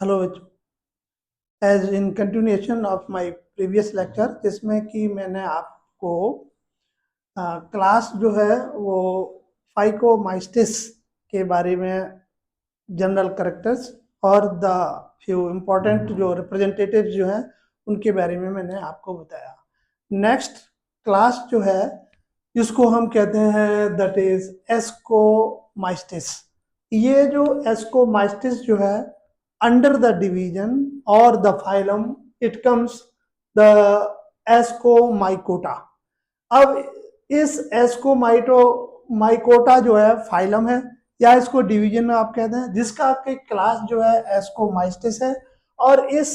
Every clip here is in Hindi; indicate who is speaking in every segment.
Speaker 1: Hello, as in continuation of my previous lecture जिसमें कि मैंने आपको क्लास जो है वो फाइकोमाइस्टिस के बारे में जनरल करेक्टर्स और द फ्यू इम्पोर्टेंट जो रिप्रेजेंटेटिव जो हैं उनके बारे में मैंने आपको बताया। नेक्स्ट क्लास जो है जिसको हम कहते हैं दैट इज एस्कोमाइस्टिस। ये जो एस्कोमाइस्टिस जो है under the division or the phylum it comes the Ascomycota. अब इस एस्कोमाइकोटा जो है फाइलम है या इसको डिवीजन आप कहते हैं, जिसका आपके क्लास जो है एस्कोमाइस्टिस है। और इस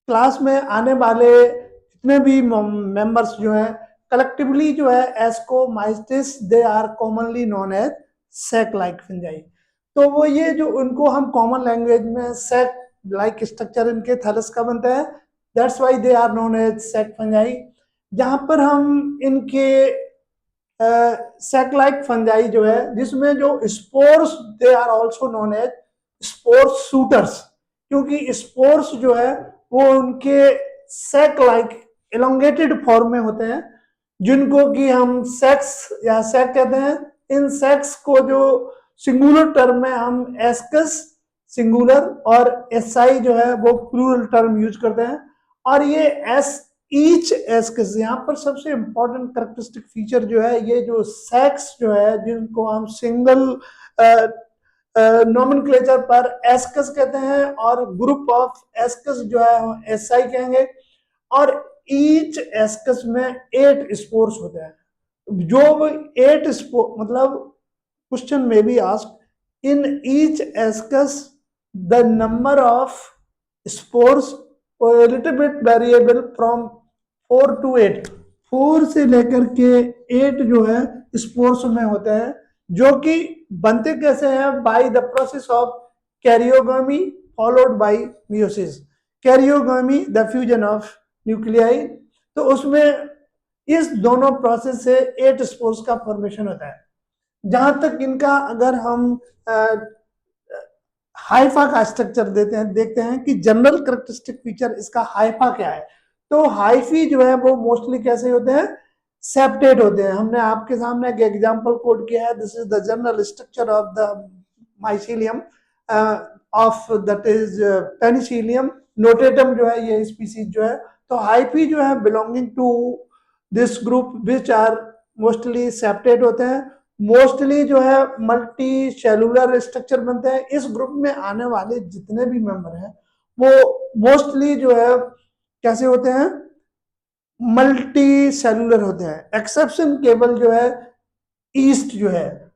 Speaker 1: क्लास में आने वाले जितने भी मेंबर्स जो हैं कलेक्टिवली जो है ascomycetes they are commonly known as sac like fungi. तो वो ये जो उनको हम कॉमन लैंग्वेज में सेक लाइक स्ट्रक्चर इनके थैलस का बनता है, that's why they are known as sac fungi. जहां पर हम इनके सेक लाइक फंजाई जो है जिसमें जो spores they are also known as spores shooters, क्योंकि स्पोर्स जो है वो उनके सेक लाइक एलोंगेटेड फॉर्म में होते हैं, जिनको कि हम सेक्स या सेक कहते हैं। इन सेक्स को जो सिंगुलर टर्म में हम एस्कस सिंगुलर और एसआई जो है वो प्लूरल टर्म यूज करते हैं। और ये एस ईच एस्कस, यहाँ पर सबसे इंपॉर्टेंट कैरेक्टरिस्टिक फीचर जो है ये जो सेक्स जो है जिनको हम सिंगल नोमेनक्लेचर पर एस्कस कहते हैं और ग्रुप ऑफ एस्कस जो है एसआई कहेंगे। और ईच एस्कस में 8 स्पोर्स होते हैं। जो 8 स्पोर मतलब क्वेश्चन में be asked in each ascus the number of spores little bit variable from 4 to 8। 4 से लेकर के 8 जो है स्पोर्स में होते हैं, जो कि बनते कैसे हैं by the process of karyogamy followed by meiosis. Karyogamy the fusion of nuclei, तो उसमें इस दोनों प्रोसेस से 8 स्पोर्स का फॉर्मेशन होता है। जहां तक इनका अगर हम हाइफा का स्ट्रक्चर देते हैं, देखते हैं कि जनरल कैरेक्टरिस्टिक फीचर इसका हाइफा क्या है। तो हाइफी जो है वो मोस्टली कैसे होते हैं, सेप्टेट होते हैं। हमने आपके सामने एक एग्जांपल कोड किया है, this is the general structure of the mycelium of that is Penicillium notatum जो है ये स्पीसीज जो है। तो हाइफी जो है belonging to this group which are mostly septate होते हैं। मोस्टली जो है मल्टी सेलुलर स्ट्रक्चर बनते हैं। इस ग्रुप में आने वाले जितने भी मेंबर हैं वो मोस्टली जो है कैसे होते हैं, मल्टी सेलुलर होते हैं। एक्सेप्शन केवल जो है ईस्ट जो है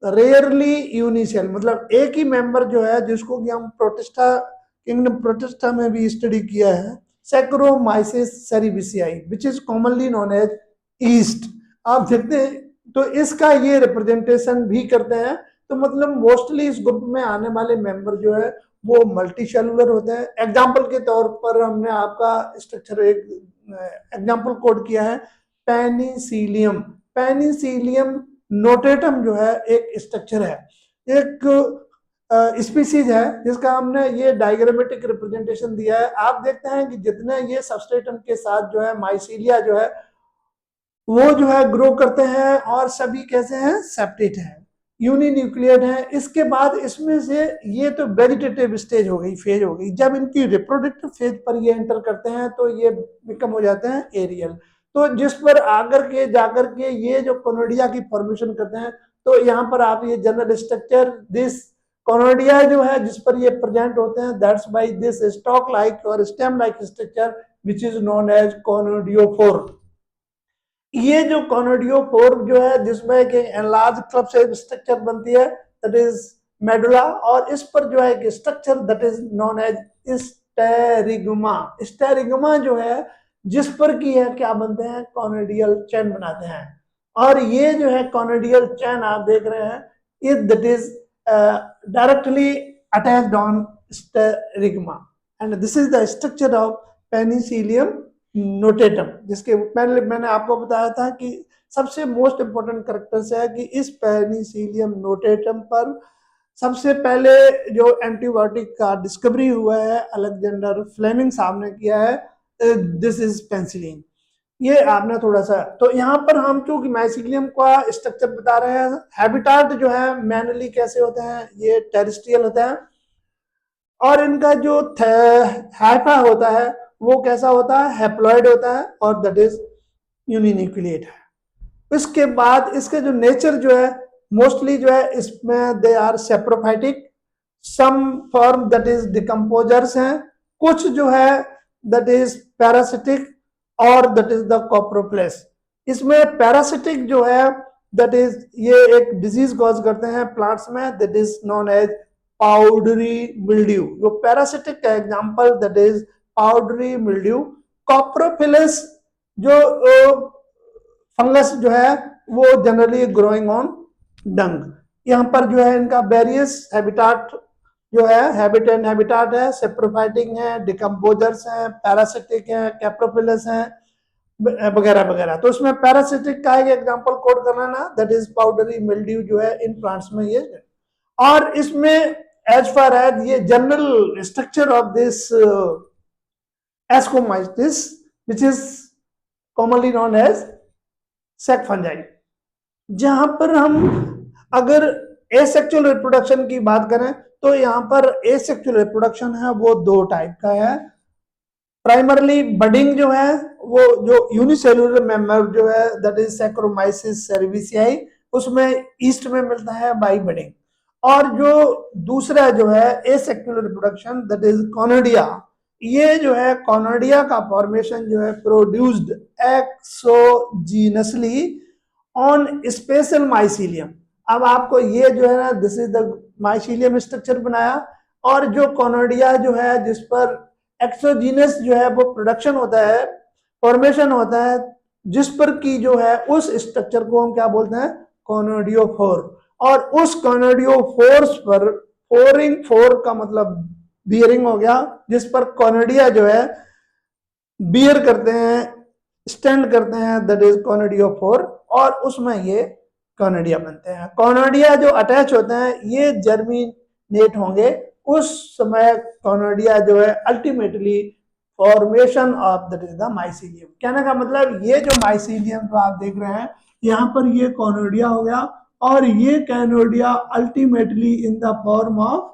Speaker 1: रेयरली यूनिसेल, मतलब एक ही मेंबर जो है जिसको कि हम प्रोटिस्टा किंगडम प्रोटिस्टा में भी स्टडी किया है, Saccharomyces cerevisiae which is commonly known as yeast. आप देखते हैं तो इसका ये रिप्रेजेंटेशन भी करते हैं। तो मतलब मोस्टली इस ग्रुप में आने वाले मेंबर जो है वो मल्टी सेलुलर होते हैं। एग्जाम्पल के तौर पर हमने आपका स्ट्रक्चर एक एग्जाम्पल कोड किया है पेनिसिलियम। पेनिसिलियम नोटेटम जो है एक स्ट्रक्चर है, एक स्पीसीज है जिसका हमने ये डायग्रामेटिक रिप्रेजेंटेशन दिया है। आप देखते हैं कि जितने ये सबस्ट्रेटम के साथ जो है माइसीलिया जो है वो जो है ग्रो करते हैं और सभी कैसे हैं, सेप्टेट हैं, यूनिन्यूक्लियेट हैं। इसके बाद इसमें से ये तो वेजिटेटिव स्टेज हो गई, फेज हो गई। जब इनकी रिप्रोडक्टिव फेज पर ये एंटर करते हैं तो ये बिकम हो जाते हैं एरियल। तो जिस पर आकर के जाकर के ये जो कोनोडिया की फॉर्मेशन करते हैं, तो यहाँ पर आप ये जनरल स्ट्रक्चर दिस कोनोडिया जो है जिस पर ये प्रेजेंट होते हैं, that's by this stalk like और stem like structure which is known as conidiophore. ये जो कॉनोडियोफोर जो है जिसमें कि एनलार्ज क्लब शेप स्ट्रक्चर बनती है दैट इज मेडुला, और इस पर जो है एक structure that is known as sterigma. Sterigma जो है जिस पर की है क्या बनते हैं, कॉनोडियल चैन बनाते हैं। और ये जो है कॉनोडियल चैन आप देख रहे हैं it that is directly attached on sterigma and this is the structure of Penicillium notatum, जिसके पहले मैंने आपको बताया था कि सबसे मोस्ट इंपोर्टेंट कैरेक्टर्स है कि इस पेनिसिलियम नोटेटम पर सबसे पहले जो एंटीबायोटिक का डिस्कवरी हुआ है अलेक्जेंडर फ्लेमिंग साहब ने किया है, दिस इज पेंसिलिन। ये आपने थोड़ा सा, तो यहाँ पर हम चूंकि माइसिलियम का स्ट्रक्चर बता रहे हैं, हैबिटाट जो है मैनुअली कैसे होते हैं, ये टेरेस्ट्रियल होते हैं, और इनका जो हाइफा होता है वो कैसा होता है, हैप्लॉइड होता है, और दैट इज यूनिन्यूक्लिएट है। इसके बाद इसके जो नेचर जो है मोस्टली जो है इसमें they are saprophytic, some form that is decomposers हैं, कुछ जो है दैट इज पैरासिटिक, और दैट इज द कॉप्रोप्लेस। इसमें पैरासिटिक जो है दैट इज ये एक डिजीज कॉज करते हैं प्लांट्स में, that is known as powdery mildew. जो पैरासिटिक का example that is powdery mildew. Coprophilous जो फंगस जो है वो जनरली ग्रोइंग ऑन डंग। यहाँ पर जो है इनका वेरियस हैबिटाट जो है, हैबिट एंड हैबिटाट है, सेप्रोफाइटिक है, डिकम्पोजर्स हैं, पैरासिटिक हैं, कैप्रोफिलस हैं, वगैरह वगैरह। तो उसमें पैरासिटिक का एक एग्जांपल कोड करना ना, दैट इज पाउडरी मिल्ड्यू जो है इन प्लांट्स में ये। और इसमें एज फार एज ये general structure of this ascomycetes which is commonly known as sac fungi. जहां पर हम अगर एसेक्सुअल रिप्रोडक्शन की बात करें तो यहाँ पर एसेक्सुअल रिप्रोडक्शन है वो दो टाइप का है। प्राइमरली बडिंग जो है वो जो यूनिसेलुलर मेंबर जो है दैट इज सैक्रोमाइसिस सर्विसियाई, उसमें ईस्ट में मिलता है बाई बडिंग। और जो दूसरा जो है एसेक्सुअल रिप्रोडक्शन दैट इज कॉनोडिया, ये जो है कॉनोडिया का फॉर्मेशन जो है produced exogenously on special mycelium. अब आपको ये जो है ना this is the mycelium structure बनाया, और जो कॉनोडिया जो है जिस पर एक्सोजीनस जो है वो प्रोडक्शन होता है, फॉर्मेशन होता है, जिस पर की जो है उस स्ट्रक्चर को हम क्या बोलते हैं, कॉनोडियोफोर। और उस कॉनोडियोफोर्स पर फोरिंग, फोर का मतलब बियरिंग हो गया, जिस पर कॉनोडिया जो है बियर करते हैं, स्टैंड करते हैं, दैट इज कॉनोडियोफोर, और उसमें ये कॉनोडिया बनते हैं। कॉनोडिया जो अटैच होते हैं ये जर्मिनेट होंगे उस समय, कॉनोडिया जो है ultimately formation of that is the mycelium. कहने का मतलब ये जो माइसीलियम जो आप देख रहे हैं यहाँ पर ये कॉनोडिया हो गया, और ये conidia ultimately in the form of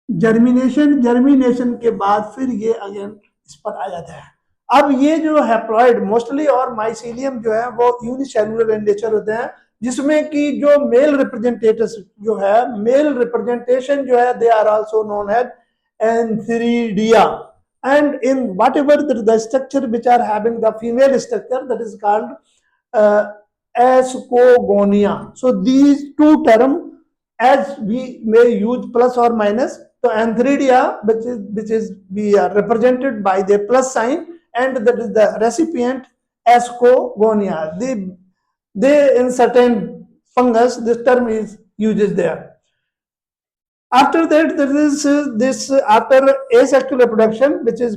Speaker 1: germination, germination के बाद फिर ये अगेन इस पर आ जाता है। अब ये जो हैप्लॉइड मोस्टली और माइसीलियम जो है वो यूनिसेलुलर इन नेचर होते हैं, जिसमें कि जो मेल रिप्रेजेंटेटिव्स जो है, मेल रिप्रेजेंटेशन जो है they are also known as antheridia, and in whatever the structure which are having the female structure that is called ascogonia. So these two terms as we may use plus or minus, so antheridia which is we are represented by the plus sign, and that is the recipient ascogonia. They in certain fungus this term is uses there. After that there is this after asexual reproduction which is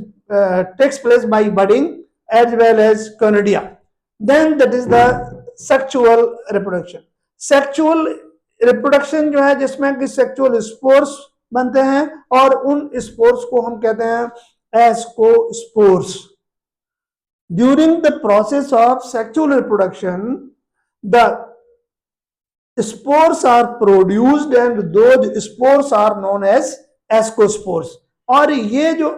Speaker 1: takes place by budding as well as conidia, then that is the sexual reproduction. Sexual reproduction जो है जिसमें कि sexual spores बनते हैं, और उन spores को हम कहते हैं ascospores. During the process of sexual reproduction the spores are produced and those spores are known as ascospores. और ये जो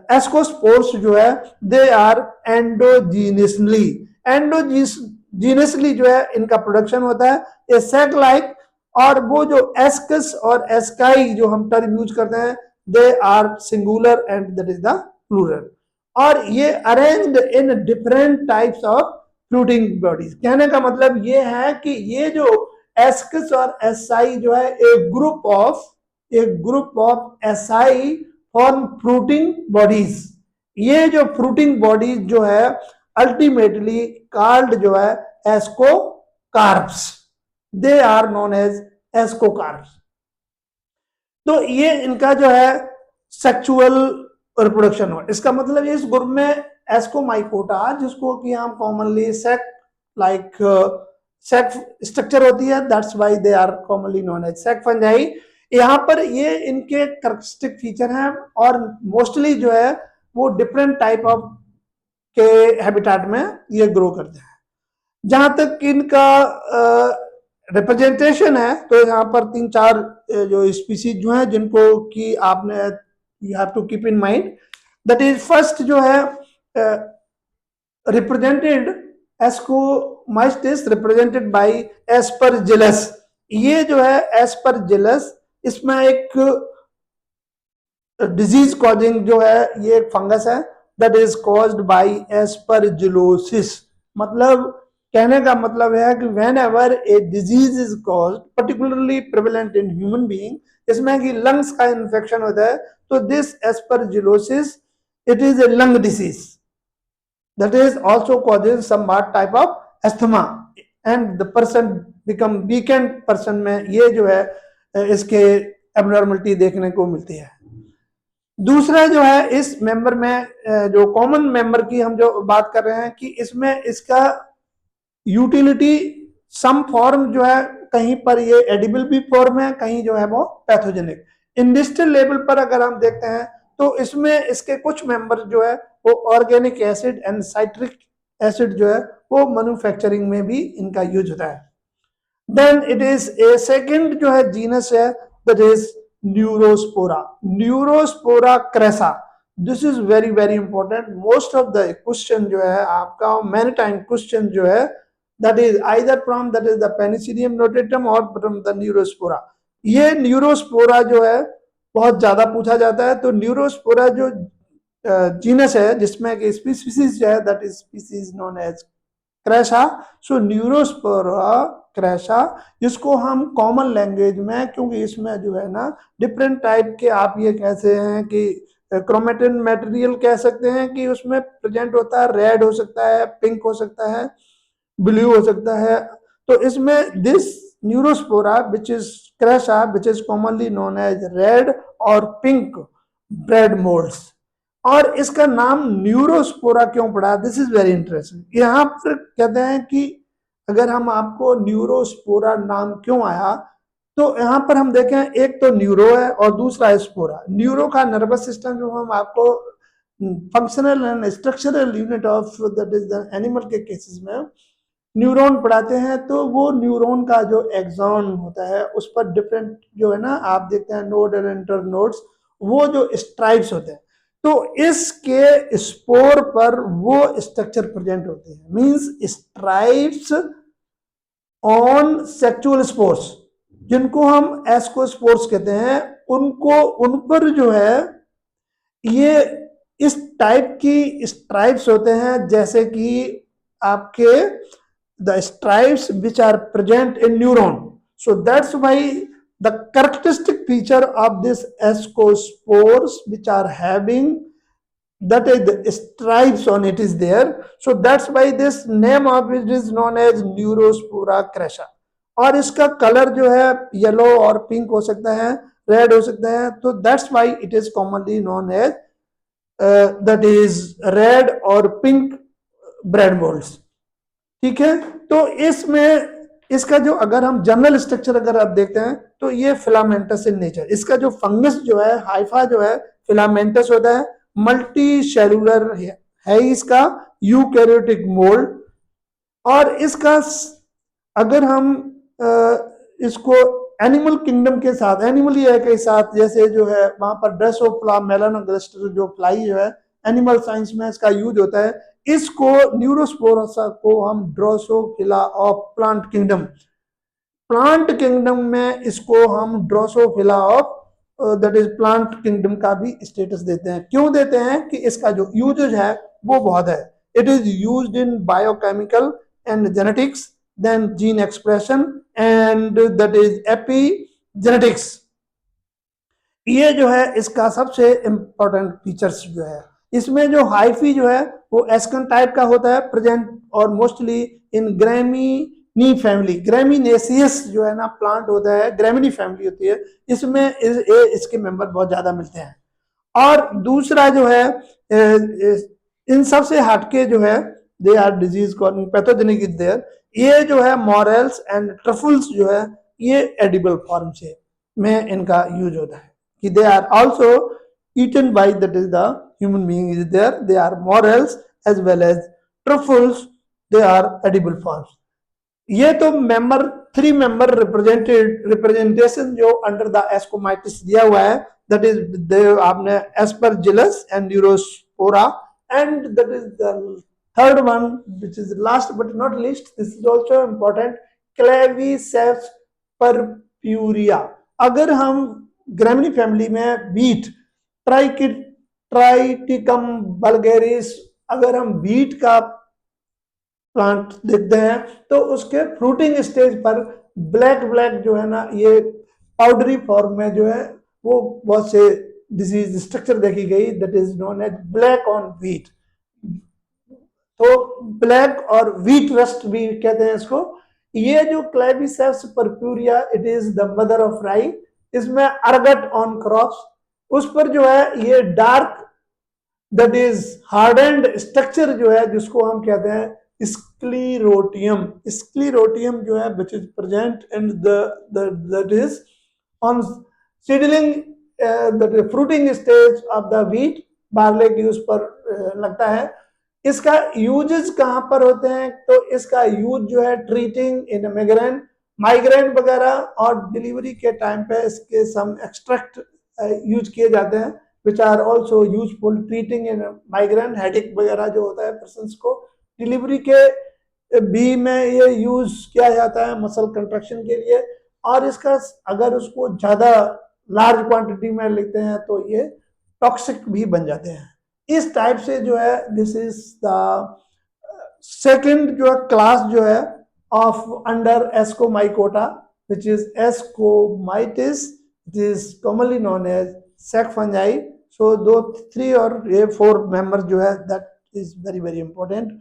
Speaker 1: ascospores जो है they are endogenously, endogenously जो है इनका प्रोडक्शन होता है ए सैक लाइक। और वो जो एस्कस और एस्काई जो हम टर्म यूज करते हैं they are singular and that is the plural, और ये arranged in different types of fruiting bodies. कहने का मतलब ये है कि ये जो एस्कस और एसआई जो है एक group of SI form fruiting bodies. ये जो फ्रूटिंग बॉडीज जो है अल्टीमेटली कॉल्ड जो है ascocarps, they are known as ascocarps. तो ये इनका जो है सेक्सुअल रिप्रोडक्शन हो। इसका मतलब इस ग्रुप में एस्कोमाइकोटा जिसको कि हम commonly sac like sac structure होती है, that's why they are commonly known as sac fungi. यहाँ पर ये इनके कैरेक्टरिस्टिक फीचर हैं और मोस्टली जो है वो डिफरेंट टाइप ऑफ के हैबिटेट में ये ग्रो करते हैं। जहां तक इनका रिप्रेजेंटेशन है तो यहाँ पर 3-4 जो स्पीसीज जो है जिनको कि आपने you have to keep in mind. That is first जो है represented ascomycetes represented by aspergillus. ये जो है एस्परजिलस, इसमें एक डिजीज कॉजिंग जो है ये एक फंगस है that is caused by aspergillosis. मतलब कहने का मतलब है कि when ever a disease is caused particularly prevalent in human being, इसमें कि लंग्स का इन्फेक्शन होता है, तो this aspergillosis it is A lung disease that is also causes some type of asthma and the person become weakened person में ये जो है इसके abnormality देखने को मिलती है। दूसरा जो है इस मेंबर में जो कॉमन मेंबर की हम जो बात कर रहे हैं कि इसमें इसका यूटिलिटी सम फॉर्म जो है कहीं पर ये एडिबल भी फॉर्म है, कहीं जो है वो पैथोजेनिक। इंडस्ट्रियल लेवल पर अगर हम देखते हैं तो इसमें इसके कुछ मेंबर जो है वो organic acid and citric acid जो है वो मैन्युफैक्चरिंग में भी इनका यूज होता है। Then it is a second जो है जीनस है that is Neurospora, Neurospora crassa. This is very very important. Most of the question जो है आपका मैनी टाइम क्वेश्चन जो है that is either from that is the Penicillium notatum or from the Neurospora। ये न्यूरोस्पोरा जो है बहुत ज्यादा पूछा जाता है। तो न्यूरोस्पोरा जो जीनस है जिसमें कि स्पीसीज जो है that is species known as crassa. So Neurospora crassa, जिसको हम कॉमन लैंग्वेज में, क्योंकि इसमें जो है ना डिफरेंट टाइप के आप ये कहते हैं कि क्रोमेटिन मटेरियल कह सकते हैं कि उसमें प्रेजेंट होता है, रेड हो सकता है, पिंक हो सकता है, ब्लू हो सकता है। तो इसमें this Neurospora which is crassa which is commonly known as red और पिंक ब्रेड मोल्ड्स। और इसका नाम न्यूरोस्पोरा क्यों पड़ा, दिस इज वेरी इंटरेस्टिंग। यहाँ पर कहते हैं कि अगर हम आपको न्यूरोस्पोरा नाम क्यों आया, तो यहाँ पर हम देखें एक तो न्यूरो है और दूसरा है स्पोरा। न्यूरो का नर्वस सिस्टम जो हम आपको functional and structural unit of that is the animal के केसेस में न्यूरॉन पढ़ाते हैं, तो वो न्यूरॉन का जो एक्सॉन होता है उस पर डिफरेंट जो है ना आप देखते हैं नोड एंड इंटर नोड्स, वो जो स्ट्राइप्स होते हैं, तो इसके स्पोर पर वो स्ट्रक्चर प्रेजेंट होते हैं। Means stripes on sexual spores, जिनको हम एस्कोस्पोर्स कहते हैं, उनको उन पर जो है ये इस टाइप की स्ट्राइप्स होते हैं जैसे कि आपके the stripes which are present in neuron. So that's why the characteristic feature of this ascospores which are having that is the stripes on it is there. So that's why this name of it is known as Neurospora crassa। और इसका कलर जो है येलो और पिंक हो सकता है, रेड हो सकता है, तो that's why it is commonly known as that is red और pink bread molds। ठीक है, तो इसमें इसका जो अगर हम जनरल स्ट्रक्चर अगर आप देखते हैं तो ये फिलामेंटस इन नेचर। इसका जो फंगस जो है हाइफा जो है फिलामेंटस होता है, मल्टी सेलुलर है इसका यूकैरियोटिक मोल्ड। और इसका अगर हम इसको एनिमल किंगडम के साथ, एनिमल ईयर के साथ, जैसे जो है वहां पर ड्रेसोफ्ला मेलानोगास्टर जो फ्लाई जो है एनिमल साइंस में इसका यूज होता है, इसको न्यूरोस्पोरा को हम Drosophila of plant kingdom, plant kingdom में इसको हम Drosophila of that is plant kingdom का भी स्टेटस देते हैं। क्यों देते हैं कि इसका जो यूजेज है वो बहुत है। It is used in biochemical and genetics, then gene expression and that is epigenetics. ये जो है इसका सबसे इंपॉर्टेंट फीचर्स जो है। इसमें जो हाइफी जो है वो एस्कन टाइप का होता है प्रेजेंट और मोस्टली इन ग्रेमिनी फैमिली, ग्रेमिनेसियस जो है ना प्लांट होता है, ग्रेमिनी फैमिली होती है, इसमें इसके मेंबर बहुत ज्यादा मिलते हैं। और दूसरा जो है इन सब से हटके जो है they are disease causing pathogenic is there, ये जो है मॉरेल्स एंड ट्रफल्स जो है ये एडिबल फॉर्म से में इनका यूज होता है कि they are also eaten by that is the human being is there, they are morels as well as truffles, they are edible forms. ये तो मेंबर 3 मेंबर रिप्रेजेंटेशन जो अंडर द एस्कोमाइटिस दिया हुआ है, दैट इज आपने Aspergillus and Neurospora, and that is the third one which is last but not least, this is also important, Claviceps purpurea. अगर हम ग्रेमिनी फैमिली में बीट ट्राइटिकम बल्गेरिस, अगर हम बीट का प्लांट देखते हैं तो उसके फ्रूटिंग स्टेज पर ब्लैक ब्लैक जो है ना ये पाउडरी फॉर्म में जो है वो बहुत से डिजीज स्ट्रक्चर देखी गई, that is known as black on wheat. तो ब्लैक और व्हीट रस्ट भी कहते हैं इसको। ये जो claviceps purpurea, it is the mother of rye. इसमें अर्गट ऑन क्रॉप्स, उस पर जो है ये dark that is hardened structure जो है जिसको हम कहते हैं स्क्लीरोटियम। स्क्लीरोटियम जो है which is present in the that is on seedling the fruiting stage of the wheat, barley की उस पर लगता है। इसका यूजेस कहाँ पर होते हैं, तो इसका यूज जो है ट्रीटिंग इन माइग्रेन वगैरह, और डिलीवरी के टाइम पे इसके सम एक्सट्रैक्ट यूज किए जाते हैं which are also useful treating in migraine, headache वगैरह जो होता है पर्सन्स को। डिलीवरी के बी में ये यूज किया जाता है मसल कंट्रैक्शन के लिए, और इसका अगर उसको ज्यादा लार्ज क्वांटिटी में लेते हैं तो ये टॉक्सिक भी बन जाते हैं। इस टाइप से जो है दिस इज द सेकंड जो है क्लास जो है of under ascomycota which is ascomycetes, it is commonly known as sac fungi. So 2, 3 और ये 4 मेंबर जो है that is very very important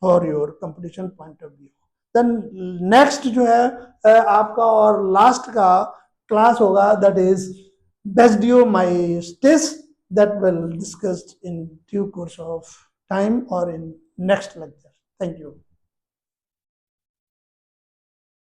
Speaker 1: for your competition point of view. Then next जो है आपका और लास्ट का क्लास होगा that is basidiomycetes, that will discussed in due course of time or in next lecture. Thank you.